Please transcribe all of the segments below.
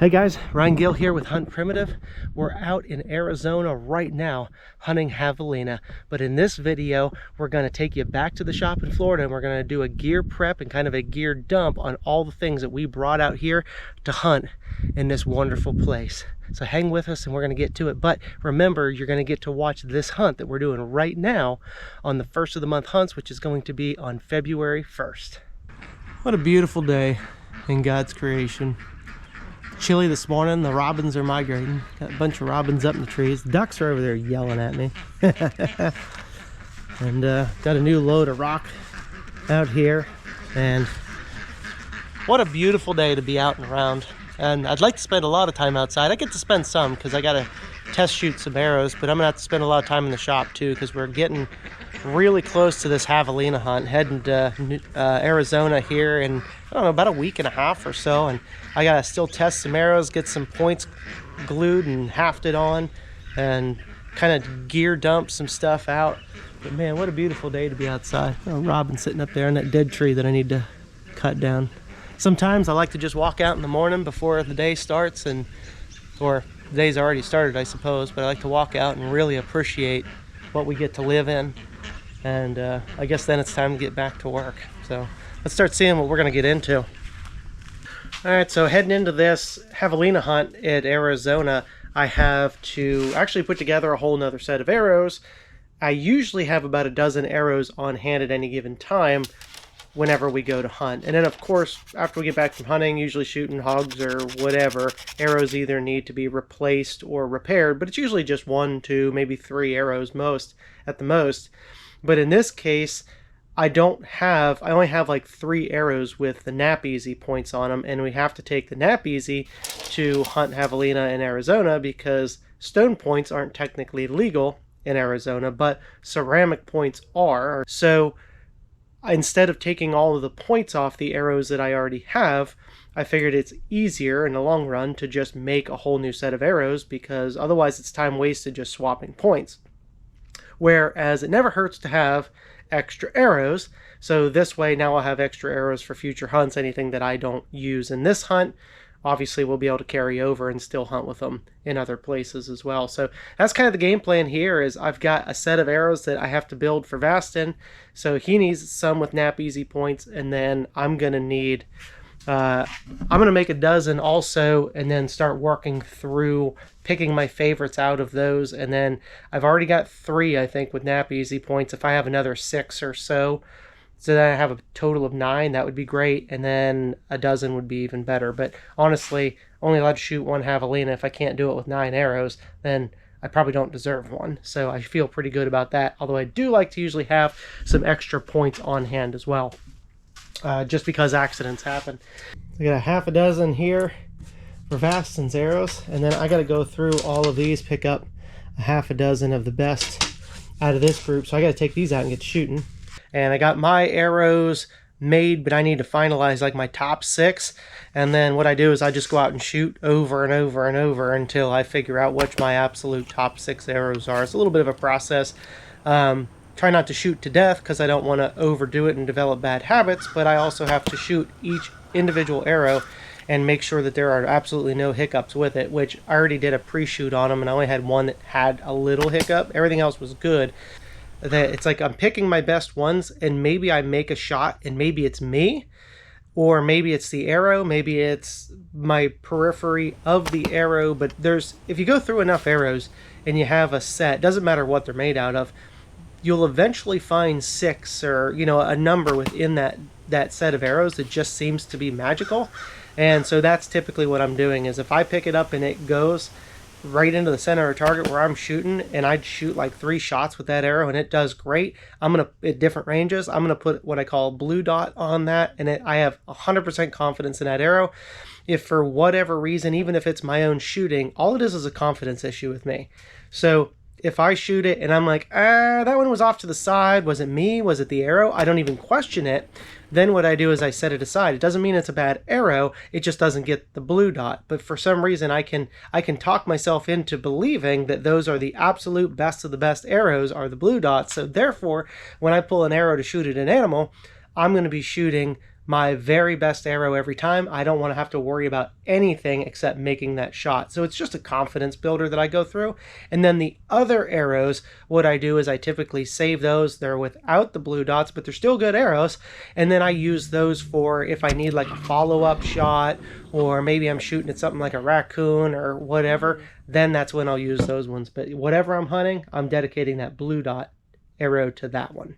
Hey guys, Ryan Gill here with Hunt Primitive. We're out in Arizona right now hunting javelina, but in this video we're going to take you back to the shop in Florida and we're going to do a gear prep and kind of a gear dump on all the things that we brought out here to hunt in this wonderful place. So hang with us and we're going to get to it, but remember, you're going to get to watch this hunt that we're doing right now on the first of the month hunts, which is going to be on February 1st. What a beautiful day in God's creation. Chilly this morning, the robins are migrating. Got a bunch of robins up in the trees. Ducks are over there yelling at me. And got a new load of rock out here. And what a beautiful day to be out and around. And I'd like to spend a lot of time outside. I get to spend some because I got to test shoot some arrows, but I'm gonna have to spend a lot of time in the shop too because we're getting really close to this javelina hunt, heading to Arizona here in, I don't know, about a week and a half or so, and I gotta still test some arrows, get some points glued and hafted on, and kind of gear dump some stuff out. But man, what a beautiful day to be outside. Oh, robin sitting up there in that dead tree that I need to cut down. Sometimes I like to just walk out in the morning before the day starts, or the day's already started, I suppose, but I like to walk out and really appreciate what we get to live in. And I guess then it's time to get back to work. So let's start seeing what we're going to get into. All right, so heading into this javelina hunt at Arizona, I have to actually put together a whole nother set of arrows. I usually have about a dozen arrows on hand at any given time whenever we go to hunt. And then of course, after we get back from hunting, usually shooting hogs or whatever, arrows either need to be replaced or repaired, but it's usually just 1, 2, maybe 3 arrows at the most. But in this case, I only have like 3 arrows with the Nap Easy points on them, and we have to take the Nap Easy to hunt javelina in Arizona because stone points aren't technically legal in Arizona, but ceramic points are. So instead of taking all of the points off the arrows that I already have, I figured it's easier in the long run to just make a whole new set of arrows because otherwise it's time wasted just swapping points. Whereas it never hurts to have extra arrows, so this way now I'll have extra arrows for future hunts. Anything that I don't use in this hunt, obviously we'll be able to carry over and still hunt with them in other places as well. So that's kind of the game plan here. Is I've got a set of arrows that I have to build for Vastin, so he needs some with Nap Easy points, and then I'm gonna need I'm gonna make a dozen also, and then start working through picking my favorites out of those. And then I've already got 3, I think, with Nap Easy points. If I have another 6 or so then I have a total of 9, that would be great, and then a dozen would be even better. But honestly, only allowed to shoot 1 javelina. If I can't do it with 9 arrows, then I probably don't deserve one. So I feel pretty good about that, although I do like to usually have some extra points on hand as well. Just because accidents happen. I got a half a dozen here for Vastin's arrows, and then I got to go through all of these, pick up a half a dozen of the best out of this group. So I got to take these out and get shooting. And I got my arrows made, but I need to finalize like my top 6. And then what I do is I just go out and shoot over and over and over until I figure out which my absolute top 6 arrows are. It's a little bit of a process. Try not to shoot to death because I don't want to overdo it and develop bad habits, but I also have to shoot each individual arrow and make sure that there are absolutely no hiccups with it, which I already did a pre-shoot on them, and I only had one that had a little hiccup. Everything else was good. It's like I'm picking my best ones, and maybe I make a shot, and maybe it's me, or maybe it's the arrow, maybe it's my periphery of the arrow, but if you go through enough arrows and you have a set, doesn't matter what they're made out of, you'll eventually find 6 or a number within that set of arrows that just seems to be magical. And so that's typically what I'm doing, is if I pick it up and it goes right into the center of target where I'm shooting, and I'd shoot like 3 shots with that arrow and it does great, I'm gonna, at different ranges, I'm gonna put what I call a blue dot on that, and I have 100% confidence in that arrow. If for whatever reason, even if it's my own shooting, all it is a confidence issue with me. So if I shoot it and I'm like, that one was off to the side, was it me, was it the arrow, I don't even question it. Then what I do is I set it aside. It doesn't mean it's a bad arrow, it just doesn't get the blue dot. But for some reason I can talk myself into believing that those are the absolute best of the best arrows are the blue dots. So therefore, when I pull an arrow to shoot at an animal, I'm going to be shooting my very best arrow every time. I don't want to have to worry about anything except making that shot. So it's just a confidence builder that I go through. And then the other arrows, what I do is I typically save those. They're without the blue dots, but they're still good arrows. And then I use those for if I need like a follow-up shot, or maybe I'm shooting at something like a raccoon or whatever, then that's when I'll use those ones. But whatever I'm hunting, I'm dedicating that blue dot arrow to that one.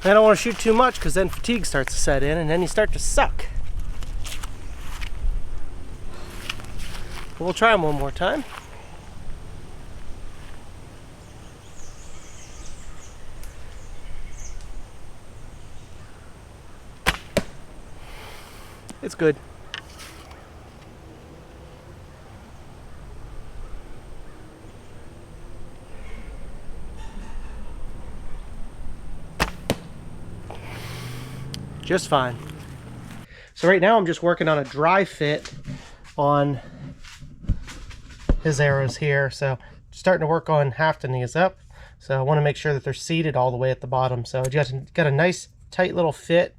I don't want to shoot too much because then fatigue starts to set in and then you start to suck. We'll try them one more time. It's good. Just fine. So right now I'm just working on a dry fit on his arrows here. So starting to work on hafting these up. So I want to make sure that they're seated all the way at the bottom. So just got a nice tight little fit,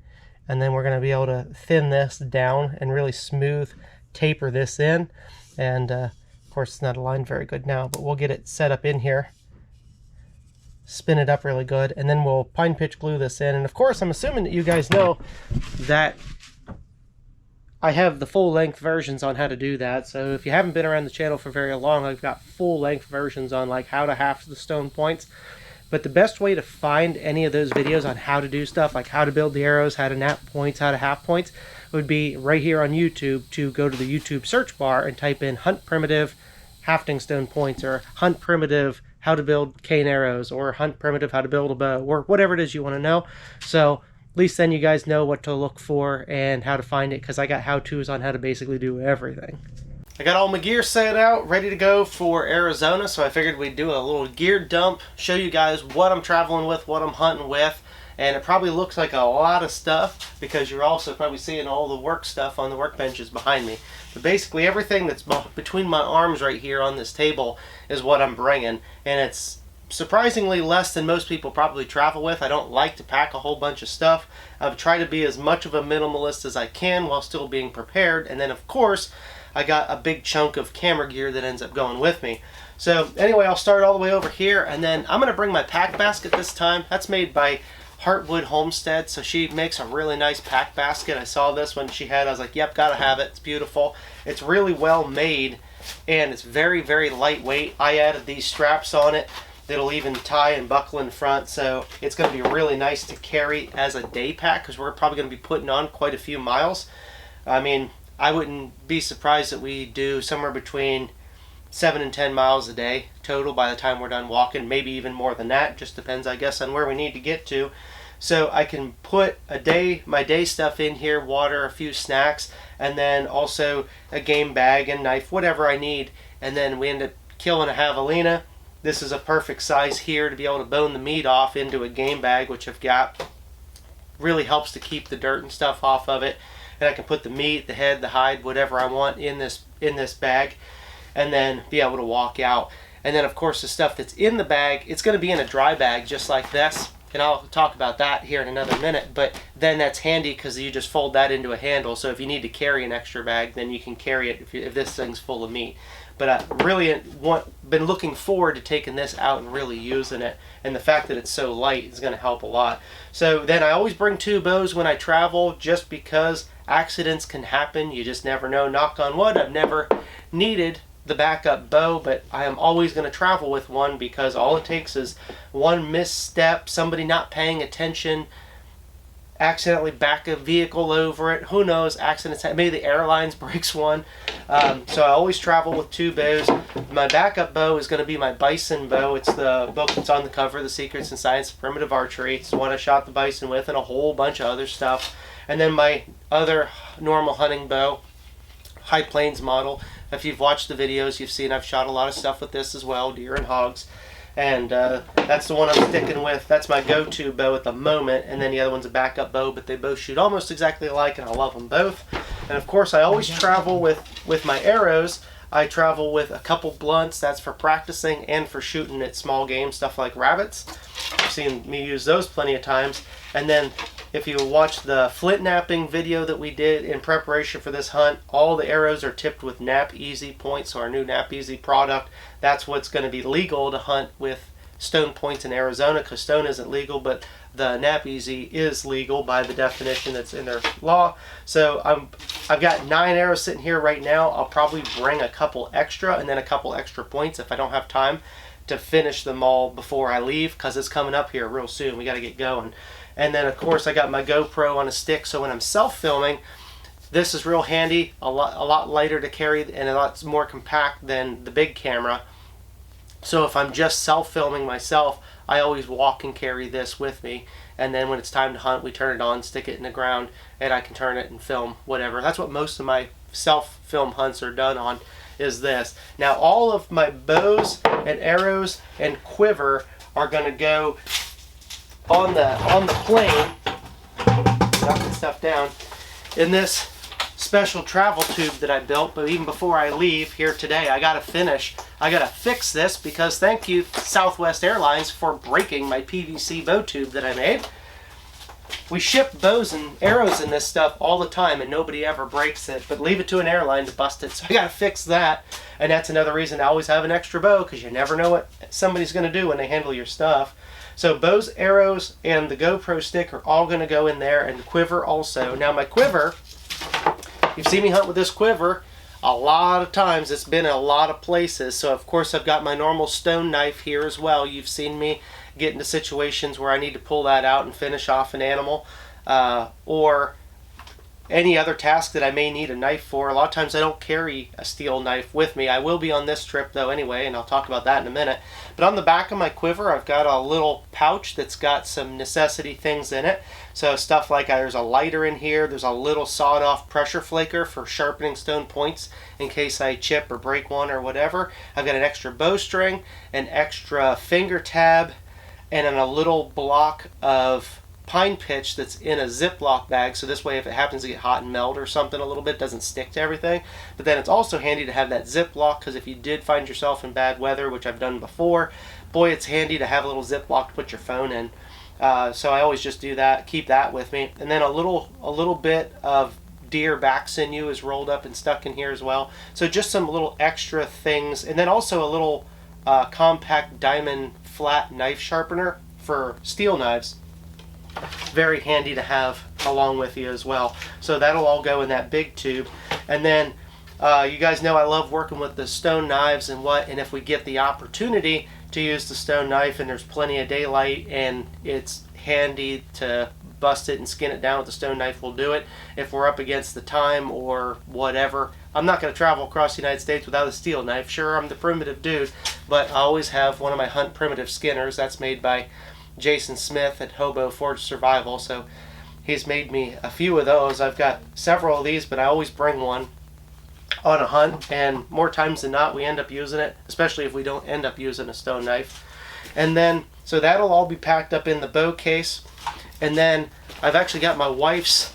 and then we're going to be able to thin this down and really smooth taper this in. And of course it's not aligned very good now, but we'll get it set up in here. Spin it up really good, and then we'll pine pitch glue this in. And of course, I'm assuming that you guys know that I have the full length versions on how to do that. So if you haven't been around the channel for very long, I've got full length versions on like how to haft the stone points. But the best way to find any of those videos on how to do stuff, like how to build the arrows, how to nap points, how to haft points, would be right here on YouTube. To go to the YouTube search bar and type in Hunt Primitive Hafting Stone Points, or Hunt Primitive how to build cane arrows, or Hunt Primitive how to build a bow, or whatever it is you want to know. So at least then you guys know what to look for and how to find it, because I got how-tos on how to basically do everything. I got all my gear set out, ready to go for Arizona, so I figured we'd do a little gear dump, show you guys what I'm traveling with, what I'm hunting with. And it probably looks like a lot of stuff because you're also probably seeing all the work stuff on the workbenches behind me. But basically everything that's between my arms right here on this table is what I'm bringing. And it's surprisingly less than most people probably travel with. I don't like to pack a whole bunch of stuff. I've tried to be as much of a minimalist as I can while still being prepared. And then of course, I got a big chunk of camera gear that ends up going with me. So anyway, I'll start all the way over here, and then I'm going to bring my pack basket this time. That's made by Heartwood Homestead, so she makes a really nice pack basket. I saw this one she had. I was like, yep, gotta have it. It's beautiful. It's really well made, and it's very, very lightweight. I added these straps on it that'll even tie and buckle in front, so it's going to be really nice to carry as a day pack, because we're probably going to be putting on quite a few miles. I mean, I wouldn't be surprised that we do somewhere between 7 and 10 miles a day total by the time we're done walking, maybe even more than that. Just depends, I guess, on where we need to get to. So I can put my day stuff in here, water, a few snacks, and then also a game bag and knife, whatever I need. And then we end up killing a javelina. This is a perfect size here to be able to bone the meat off into a game bag, which I've got. Really helps to keep the dirt and stuff off of it. And I can put the meat, the head, the hide, whatever I want in this bag, and then be able to walk out. And then of course the stuff that's in the bag, it's going to be in a dry bag just like this, and I'll talk about that here in another minute. But then that's handy because you just fold that into a handle, so if you need to carry an extra bag, then you can carry it if this thing's full of meat. But I really been looking forward to taking this out and really using it, and the fact that it's so light is going to help a lot. So then I always bring 2 bows when I travel, just because accidents can happen. You just never know. Knock on wood, I've never needed the backup bow, but I am always going to travel with one, because all it takes is one misstep, somebody not paying attention, accidentally back a vehicle over it. Who knows? Accidents. Maybe the airlines breaks one. So I always travel with 2 bows. My backup bow is going to be my bison bow. It's the book that's on the cover, The Secrets and Science of Primitive Archery. It's the one I shot the bison with, and a whole bunch of other stuff. And then my other normal hunting bow, High Plains model. If you've watched the videos, you've seen I've shot a lot of stuff with this as well, deer and hogs. And that's the one I'm sticking with. That's my go-to bow at the moment. And then the other one's a backup bow, but they both shoot almost exactly alike, and I love them both. And of course, I always travel with my arrows. I travel with a couple blunts. That's for practicing and for shooting at small game, stuff like rabbits. You've seen me use those plenty of times. And then if you watch the flint napping video that we did in preparation for this hunt, all the arrows are tipped with Nap Easy points, so our new Nap Easy product. That's what's going to be legal to hunt with stone points in Arizona, because stone isn't legal, but the Nap Easy is legal by the definition that's in their law. So I've got 9 arrows sitting here right now. I'll probably bring a couple extra and then a couple extra points if I don't have time to finish them all before I leave, because it's coming up here real soon. We got to get going. And then of course I got my GoPro on a stick, so when I'm self-filming, this is real handy, a lot lighter to carry and a lot more compact than the big camera. So if I'm just self-filming myself, I always walk and carry this with me. And then when it's time to hunt, we turn it on, stick it in the ground, and I can turn it and film whatever. That's what most of my self-film hunts are done on, is this. Now all of my bows and arrows and quiver are going to go on the plane, knocking stuff down, in this special travel tube that I built. But even before I leave here today, I gotta fix this, because thank you Southwest Airlines for breaking my PVC bow tube that I made. We ship bows and arrows in this stuff all the time and nobody ever breaks it, but leave it to an airline to bust it, so I gotta fix that. And that's another reason I always have an extra bow, because you never know what somebody's gonna do when they handle your stuff. So bows, arrows, and the GoPro stick are all going to go in there, and the quiver also. Now my quiver, you've seen me hunt with this quiver a lot of times. It's been in a lot of places. So of course I've got my normal stone knife here as well. You've seen me get into situations where I need to pull that out and finish off an animal, or any other task that I may need a knife for. A lot of times I don't carry a steel knife with me. I will be on this trip though anyway, and I'll talk about that in a minute. But on the back of my quiver, I've got a little pouch that's got some necessity things in it. So stuff like there's a lighter in here, there's a little sawed-off pressure flaker for sharpening stone points in case I chip or break one or whatever. I've got an extra bowstring, an extra finger tab, and then a little block of pine pitch that's in a Ziploc bag, so this way if it happens to get hot and melt or something a little bit, it doesn't stick to everything. But then it's also handy to have that Ziploc, because if you did find yourself in bad weather, which I've done before, boy, it's handy to have a little Ziploc to put your phone in. So I always just do that, keep that with me. And then a little bit of deer back sinew is rolled up and stuck in here as well. So just some little extra things. And then also a little compact diamond flat knife sharpener for steel knives. Very handy to have along with you as well. So that'll all go in that big tube. And then you guys know I love working with the stone knives and if we get the opportunity to use the stone knife and there's plenty of daylight and it's handy to bust it and skin it down with the stone knife, we'll do it. If we're up against the time or whatever, I'm not going to travel across the United States without a steel knife. Sure, I'm the primitive dude, but I always have one of my Hunt Primitive Skinners. That's made by Jason Smith at Hobo Forge Survival, so he's made me a few of those. I've got several of these, but I always bring one on a hunt, and more times than not we end up using it, especially if we don't end up using a stone knife. And then so that'll all be packed up in the bow case. And then I've actually got my wife's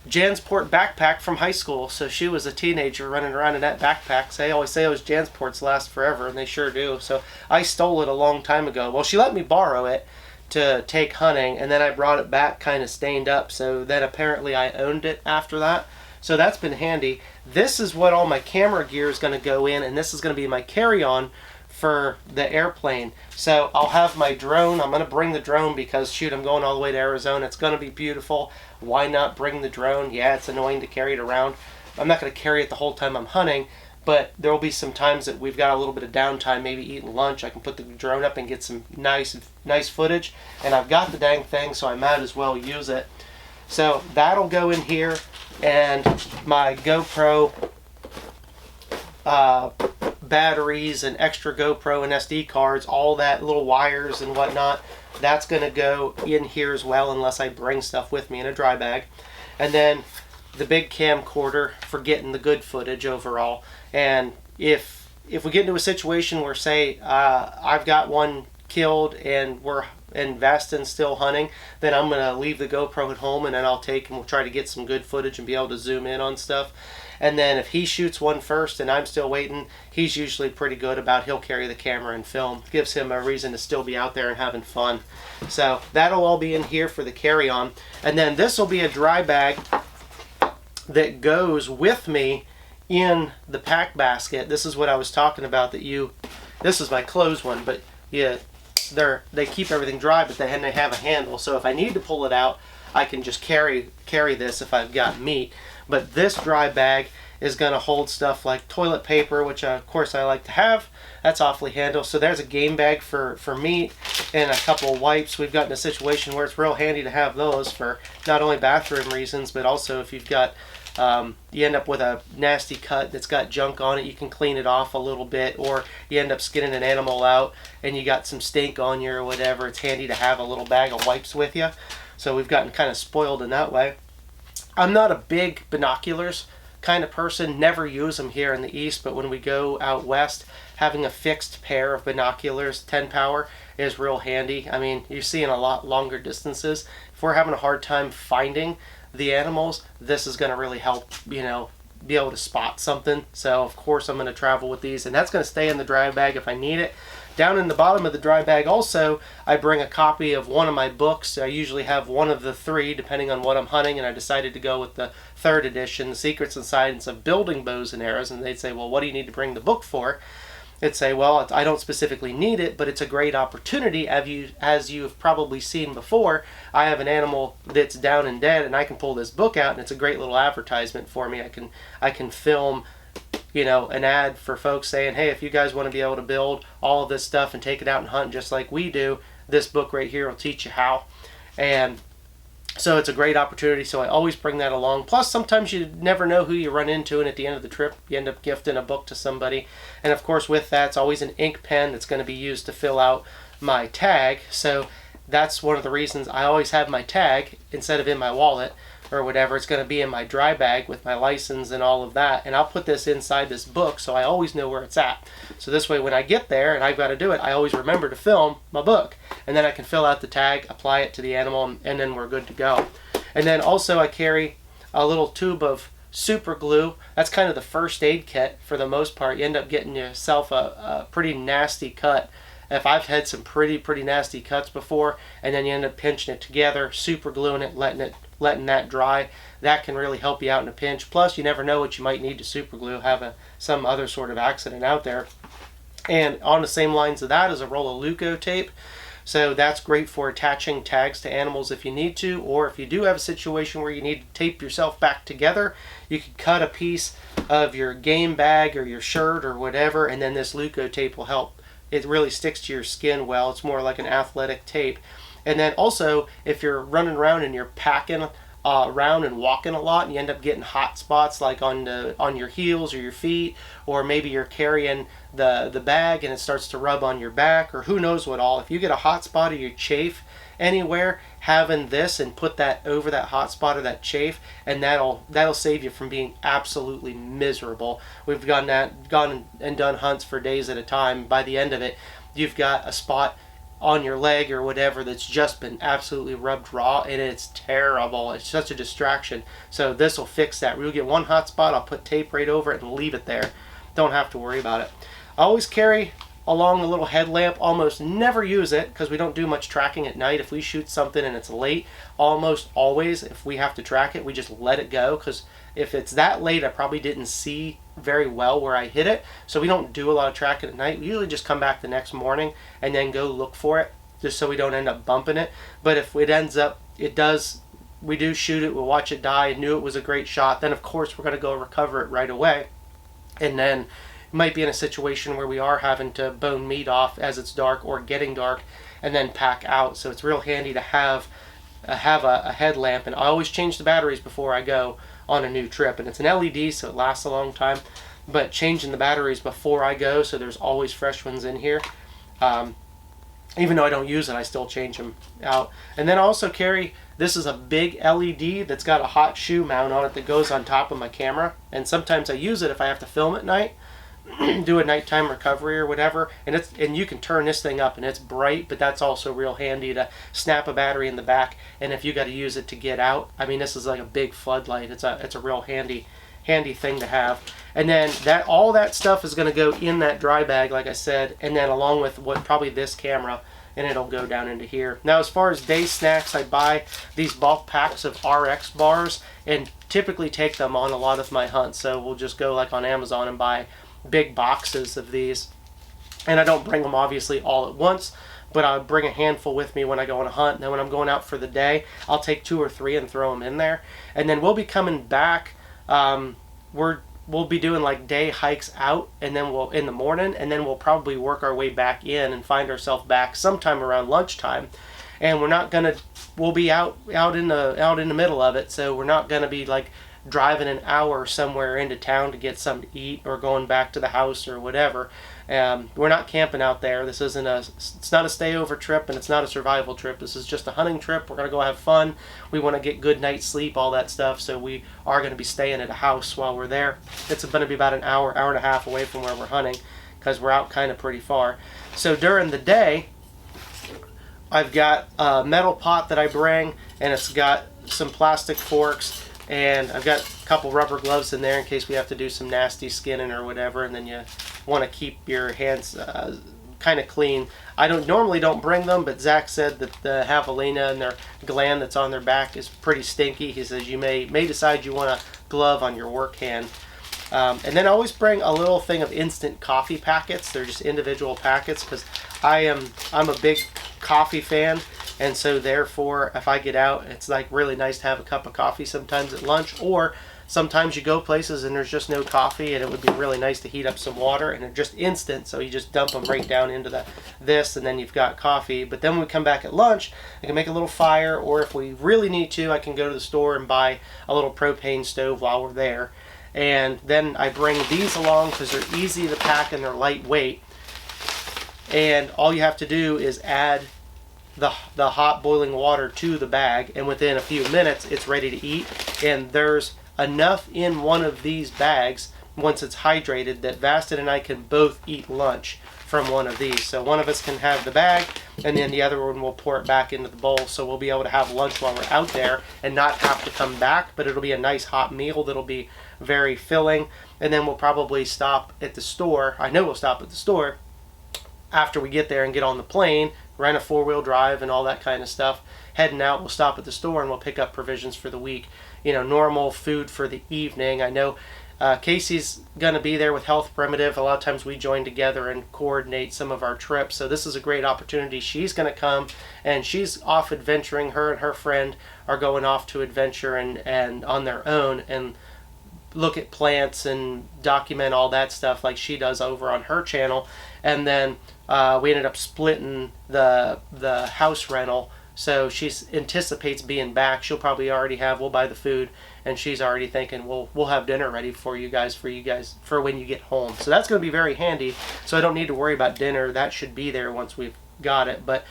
Jansport backpack from high school. So she was a teenager running around in that backpack. So I always say those Jansports last forever, and they sure do. So I stole it a long time ago. Well, she let me borrow it to take hunting, and then I brought it back kind of stained up. So then apparently I owned it after that. So that's been handy. This is what all my camera gear is going to go in, and this is going to be my carry-on for the airplane. So I'll have my drone. I'm going to bring the drone because, shoot, I'm going all the way to Arizona. It's going to be beautiful. Why not bring the drone? Yeah, it's annoying to carry it around. I'm not going to carry it the whole time I'm hunting, but there will be some times that we've got a little bit of downtime, maybe eating lunch. I can put the drone up and get some nice footage. And I've got the dang thing, so I might as well use it. So that'll go in here, and my GoPro batteries and extra GoPro and SD cards, all that little wires and whatnot, that's going to go in here as well, unless I bring stuff with me in a dry bag. And then the big camcorder for getting the good footage overall. And if we get into a situation where, say, I've got one killed and we're investing still hunting, then I'm going to leave the GoPro at home, and then I'll take and we'll try to get some good footage and be able to zoom in on stuff. And then if he shoots one first and I'm still waiting, he's usually pretty good about, he'll carry the camera and film. Gives him a reason to still be out there and having fun. So that'll all be in here for the carry-on. And then this will be a dry bag that goes with me in the pack basket. This is what I was talking about, this is my closed one, but yeah, they keep everything dry, but then they have a handle. So if I need to pull it out, I can just carry this if I've got meat. But this dry bag is going to hold stuff like toilet paper, which of course I like to have. That's awfully handy. So there's a game bag for meat and a couple of wipes. We've gotten a situation where it's real handy to have those for not only bathroom reasons, but also if you've got you end up with a nasty cut that's got junk on it, you can clean it off a little bit, or you end up skinning an animal out and you got some stink on you or whatever. It's handy to have a little bag of wipes with you. So we've gotten kind of spoiled in that way. I'm not a big binoculars kind of person, never use them here in the East, but when we go out West, having a fixed pair of binoculars, 10 power, is real handy. I mean, you're seeing a lot longer distances. If we're having a hard time finding the animals, this is going to really help, you know, be able to spot something. So of course I'm going to travel with these, and that's going to stay in the dry bag if I need it. Down in the bottom of the dry bag also, I bring a copy of one of my books. I usually have one of the three, depending on what I'm hunting, and I decided to go with the 3rd edition, The Secrets and Science of Building Bows and Arrows. And they'd say, well, what do you need to bring the book for? It'd say, well, I don't specifically need it, but it's a great opportunity. As you've probably seen before, I have an animal that's down and dead, and I can pull this book out, and it's a great little advertisement for me. I can film, you know, an ad for folks saying, hey, if you guys want to be able to build all of this stuff and take it out and hunt just like we do, this book right here will teach you how. And so it's a great opportunity, so I always bring that along. Plus, sometimes you never know who you run into, and at the end of the trip, you end up gifting a book to somebody. And of course, with that, it's always an ink pen that's going to be used to fill out my tag. So that's one of the reasons I always have my tag, instead of in my wallet or whatever, it's going to be in my dry bag with my license and all of that. And I'll put this inside this book so I always know where it's at. So this way, when I get there and I've got to do it, I always remember to film my book. And then I can fill out the tag, apply it to the animal, and then we're good to go. And then also I carry a little tube of super glue. That's kind of the first aid kit for the most part. You end up getting yourself a pretty nasty cut. If I've had some pretty nasty cuts before, and then you end up pinching it together, super gluing it, letting that dry, that can really help you out in a pinch. Plus, you never know what you might need to super glue, have some other sort of accident out there. And on the same lines of that is a roll of Leuco tape. So that's great for attaching tags to animals if you need to, or if you do have a situation where you need to tape yourself back together, you can cut a piece of your game bag or your shirt or whatever, and then this Leuco tape will help. It really sticks to your skin well. It's more like an athletic tape. And then also, if you're running around and you're packing around and walking a lot, and you end up getting hot spots like on your heels or your feet, or maybe you're carrying the bag and it starts to rub on your back, or who knows what all. If you get a hot spot or you chafe anywhere, having this and put that over that hot spot or that chafe, and that'll save you from being absolutely miserable. We've gone and done hunts for days at a time. By the end of it, you've got a spot on your leg or whatever that's just been absolutely rubbed raw, and it's terrible. It's such a distraction. So this will fix that. We'll get one hot spot, I'll put tape right over it and leave it there. Don't have to worry about it. I always carry along a little headlamp. Almost never use it because we don't do much tracking at night. If we shoot something and it's late, almost always, if we have to track it, we just let it go, because if it's that late, I probably didn't see very well where I hit it. So we don't do a lot of tracking at night. We usually just come back the next morning and then go look for it, just so we don't end up bumping it. But if it ends up, we do shoot it, we'll watch it die, and knew it was a great shot, then of course we're going to go recover it right away. And then it might be in a situation where we are having to bone meat off as it's dark or getting dark, and then pack out. So it's real handy to have have a headlamp, and I always change the batteries before I go on a new trip. And it's an LED, so it lasts a long time, but changing the batteries before I go, so there's always fresh ones in here. Even though I don't use it, I still change them out. And then I also carry, this is a big LED that's got a hot shoe mount on it that goes on top of my camera, and sometimes I use it if I have to film at night, do a nighttime recovery or whatever, and you can turn this thing up and it's bright, but that's also real handy to snap a battery in the back. And if you got to use it to get out, I mean, this is like a big floodlight. It's a real handy thing to have. And then all that stuff is going to go in that dry bag, like I said, and then along with probably this camera, and it'll go down into here. Now, as far as day snacks, I buy these bulk packs of RX bars and typically take them on a lot of my hunts. So we'll just go like on Amazon and buy big boxes of these, and I don't bring them obviously all at once, but I'll bring a handful with me when I go on a hunt. And then when I'm going out for the day, I'll take 2 or 3 and throw them in there. And then we'll be coming back. We'll be doing like day hikes out, and then we'll in the morning, and then we'll probably work our way back in and find ourselves back sometime around lunchtime. And we'll be out in the middle of it, so we're not gonna be like driving an hour somewhere into town to get something to eat or going back to the house or whatever. We're not camping out there. It's not a stayover trip, and it's not a survival trip. This is just a hunting trip. We're going to go have fun. We want to get good night's sleep, all that stuff. So we are going to be staying at a house while we're there. It's going to be about an hour and a half away from where we're hunting, because we're out kind of pretty far. So during the day, I've got a metal pot that I bring, and it's got some plastic forks, and I've got a couple rubber gloves in there in case we have to do some nasty skinning or whatever. And then you want to keep your hands kind of clean. I normally don't bring them, but Zach said that the Javelina and their gland that's on their back is pretty stinky. He says you may decide you want a glove on your work hand. And then I always bring a little thing of instant coffee packets. They're just individual packets, because I'm a big coffee fan. And so therefore, if I get out, it's like really nice to have a cup of coffee sometimes at lunch, or sometimes you go places and there's just no coffee, and it would be really nice to heat up some water, and they're just instant, so you just dump them right down into this, and then you've got coffee. But then when we come back at lunch, I can make a little fire, or if we really need to, I can go to the store and buy a little propane stove while we're there. And then I bring these along because they're easy to pack and they're lightweight, and all you have to do is add the hot boiling water to the bag, and within a few minutes it's ready to eat. And there's enough in one of these bags, once it's hydrated, that Vastin and I can both eat lunch from one of these. So one of us can have the bag, and then the other one will pour it back into the bowl, so we'll be able to have lunch while we're out there and not have to come back. But it'll be a nice hot meal that'll be very filling. And then we'll probably stop at the store. I know we'll stop at the store after we get there and get on the plane, rent a 4-wheel drive and all that kind of stuff. Heading out, we'll stop at the store and we'll pick up provisions for the week. Normal food for the evening. I know Casey's going to be there with Health Primitive. A lot of times we join together and coordinate some of our trips. So this is a great opportunity. She's going to come, and she's off adventuring. Her and her friend are going off to adventure and on their own, and look at plants and document all that stuff like she does over on her channel. And then we ended up splitting the house rental, so she anticipates being back. She'll probably already we'll buy the food, and she's already thinking we'll have dinner ready for you guys for when you get home. So that's going to be very handy, so I don't need to worry about dinner. That should be there once we've got it. But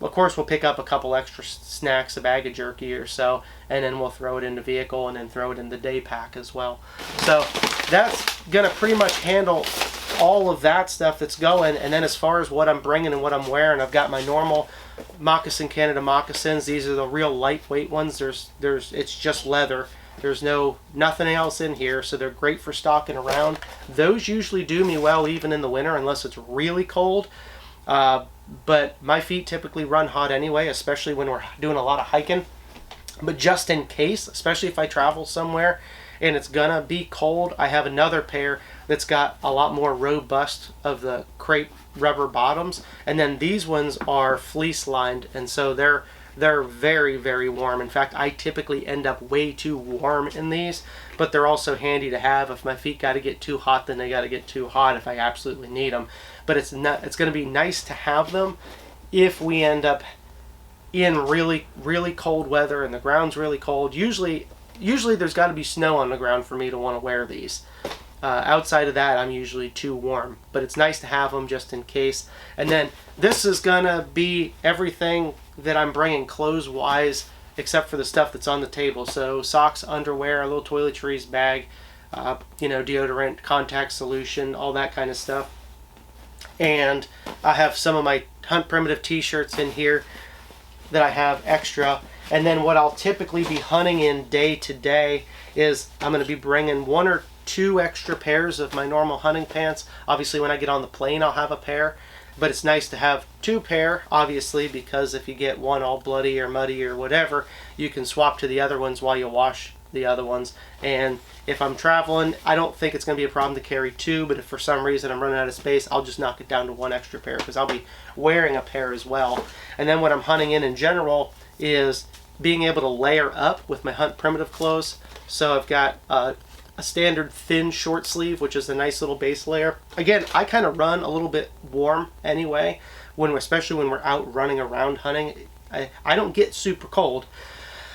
of course we'll pick up a couple extra snacks, a bag of jerky or so, and then we'll throw it in the vehicle and then throw it in the day pack as well. So that's going to pretty much handle all of that stuff that's going. And then as far as what I'm bringing and what I'm wearing, I've got my normal Moccasin Canada moccasins. These are the real lightweight ones. It's just leather. There's nothing else in here, so they're great for stalking around. Those usually do me well even in the winter, unless it's really cold. But my feet typically run hot anyway, especially when we're doing a lot of hiking. But just in case, especially if I travel somewhere and it's gonna be cold, I have another pair that's got a lot more robust of the crepe rubber bottoms, and then these ones are fleece lined, and so they're very, very warm. In fact, I typically end up way too warm in these, but they're also handy to have. If my feet got to get too hot, then they got to get too hot if I absolutely need them. But it's going to be nice to have them if we end up in really, really cold weather and the ground's really cold, usually there's got to be snow on the ground for me to want to wear these. Outside of that, I'm usually too warm, but it's nice to have them just in case. And then this is gonna be everything that I'm bringing clothes wise, except for the stuff that's on the table. So socks, underwear, a little toiletries bag, deodorant, contact solution, all that kind of stuff. And I have some of my Hunt Primitive t-shirts in here that I have extra. And then what I'll typically be hunting in day to day is I'm going to be bringing 1 or 2 extra pairs of my normal hunting pants. Obviously when I get on the plane I'll have a pair, but it's nice to have 2 pair, obviously, because if you get one all bloody or muddy or whatever, you can swap to the other ones while you wash the other ones. And if I'm traveling, I don't think it's going to be a problem to carry 2, but if for some reason I'm running out of space, I'll just knock it down to 1 extra pair because I'll be wearing a pair as well. And then what I'm hunting in general is being able to layer up with my Hunt Primitive clothes. So I've got a standard thin short sleeve, which is a nice little base layer. Again, I kind of run a little bit warm anyway, especially when we're out running around hunting. I don't get super cold.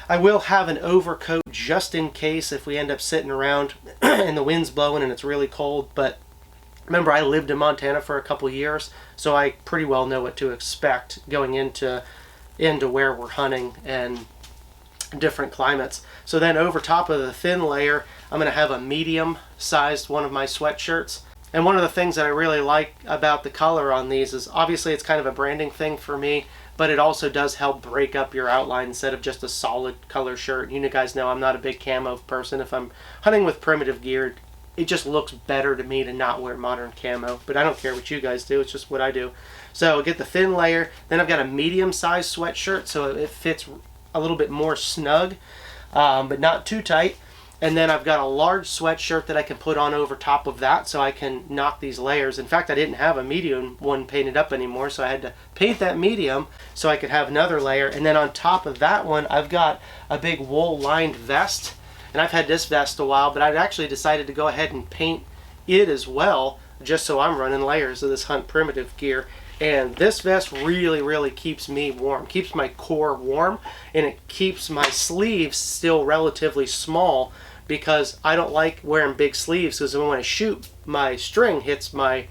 I will have an overcoat just in case if we end up sitting around and the wind's blowing and it's really cold. But remember, I lived in Montana for a couple years, so I pretty well know what to expect going into where we're hunting and different climates. So then over top of the thin layer, I'm going to have a medium sized one of my sweatshirts. And one of the things that I really like about the color on these is obviously it's kind of a branding thing for me, but it also does help break up your outline instead of just a solid color shirt. You guys know I'm not a big camo person. If I'm hunting with primitive gear, it just looks better to me to not wear modern camo, but I don't care what you guys do. It's just what I do. So I'll get the thin layer. Then I've got a medium sized sweatshirt, so it fits a little bit more snug, but not too tight. And then I've got a large sweatshirt that I can put on over top of that so I can knock these layers. In fact, I didn't have a medium one painted up anymore, so I had to paint that medium so I could have another layer. And then on top of that one, I've got a big wool lined vest. And I've had this vest a while, but I've actually decided to go ahead and paint it as well, just so I'm running layers of this Hunt Primitive gear. And this vest really, really keeps me warm, keeps my core warm, and it keeps my sleeves still relatively small because I don't like wearing big sleeves because when I shoot, my string hits my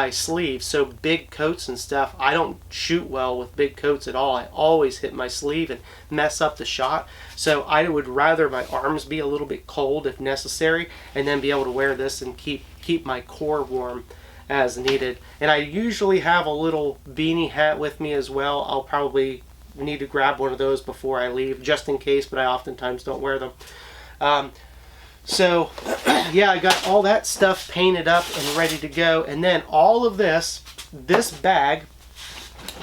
sleeve. So big coats and stuff, I don't shoot well with big coats at all. I always hit my sleeve and mess up the shot. So I would rather my arms be a little bit cold if necessary and then be able to wear this and keep my core warm as needed. And I usually have a little beanie hat with me as well. I'll probably need to grab one of those before I leave just in case, but I oftentimes don't wear them. So yeah, I got all that stuff painted up and ready to go. And then all of this bag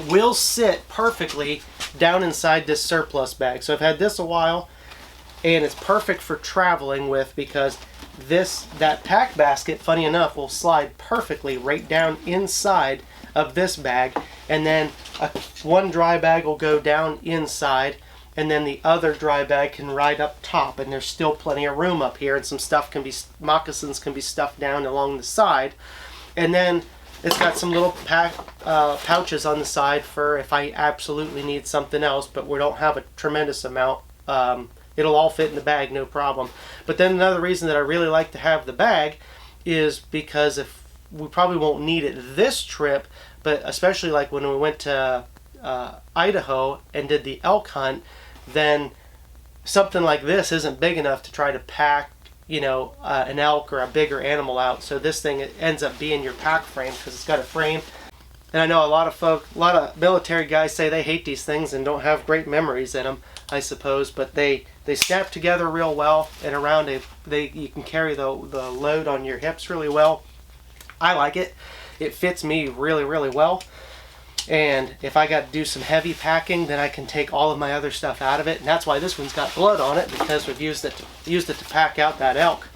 will sit perfectly down inside this surplus bag. So I've had this a while and it's perfect for traveling with because that pack basket, funny enough, will slide perfectly right down inside of this bag. And then one dry bag will go down inside, and then the other dry bag can ride up top, and there's still plenty of room up here, and some stuff moccasins can be stuffed down along the side. And then it's got some little pouches on the side for if I absolutely need something else, but we don't have a tremendous amount. It'll all fit in the bag, no problem. But then another reason that I really like to have the bag is because if we probably won't need it this trip, but especially like when we went to Idaho and did the elk hunt, then something like this isn't big enough to try to pack, an elk or a bigger animal out. So this thing ends up being your pack frame because it's got a frame. And I know a lot of military guys say they hate these things and don't have great memories in them, I suppose, but they snap together real well, and around you can carry the load on your hips really well. I like it. It fits me really, really well. And if I got to do some heavy packing, then I can take all of my other stuff out of it. And that's why this one's got blood on it, because we've used it to pack out that elk.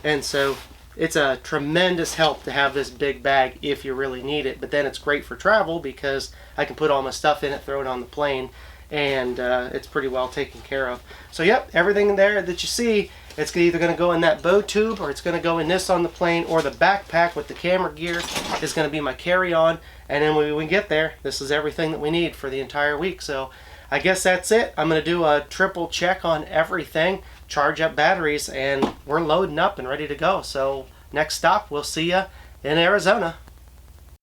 And so it's a tremendous help to have this big bag if you really need it. But then it's great for travel because I can put all my stuff in it, throw it on the plane, and it's pretty well taken care of. So yep, everything there that you see, it's either going to go in that bow tube, or it's going to go in this on the plane, or the backpack with the camera gear is going to be my carry-on. And then when we get there, this is everything that we need for the entire week. So I guess that's it. I'm going to do a triple check on everything, charge up batteries, and we're loading up and ready to go. So next stop, we'll see you in Arizona.